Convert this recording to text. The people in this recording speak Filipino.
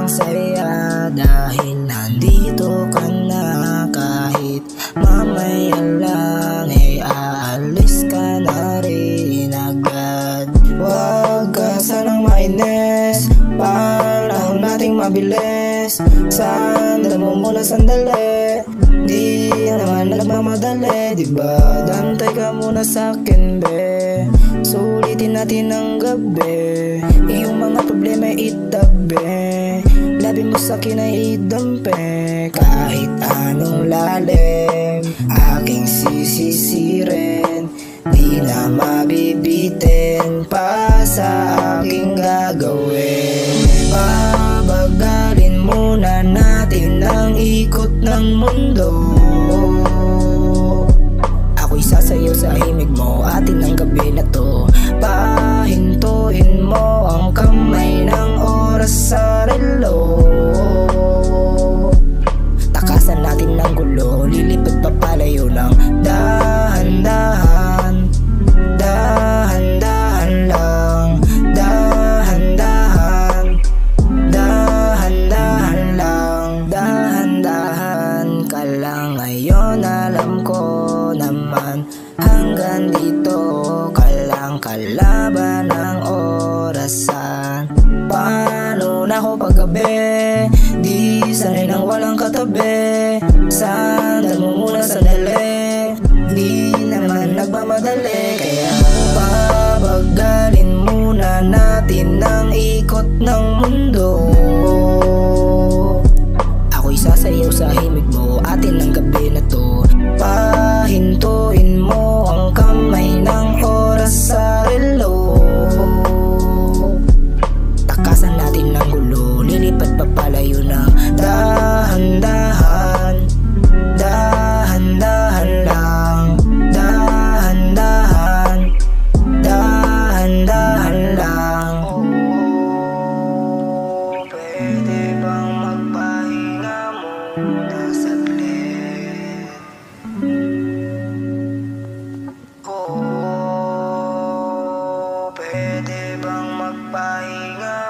ang saya dahil nandito ka na. Kahit mamaya lang aalis ka na rin agad. Huwag ka sanang mainis, panahon nating mabilis. Sandal mo muna sandali, di naman nagmamadali, diba? Dantay ka muna sa'kin, be. Sulitin natin ang gabi, iyong mga problema itabi. Labi mo sa'kin ay idampi, kahit anong lalim aking sisisirin. Di na mabibitin pa sa aking gagawin. Pabagalin muna natin ang ikot ng mundo. Ako'y sasayaw sa himig mo, atin ang gabi na to. Pahintuin mo ang kamay ng oras sa relo. Takasan natin ng gulo, lilipad papalayo ng dahan-dahan. Dahan-dahan lang, dahan-dahan. Dahan-dahan lang, dahan-dahan ka lang. Ngayon alam ko naman, hanggang dito ka lang, kalaban ng orasan. Paano na ako paggabi, di sanay nang walang katabi. Sandal mo muna sandali, di naman nagmamadali. Kaya pabagalin muna natin ang ikot ng mundo. Ako'y sasayaw sa himig mo, atin ang gabi na to. Pahintuin mo ang kamay ng oras sa relo. Takasan natin ng gulo, lilipad papalayo ng dahan-dahan. Dahan-dahan lang, dahan-dahan. Dahan-dahan lang. Pwede bang magpahinga muna saglit? Pwede bang magpahinga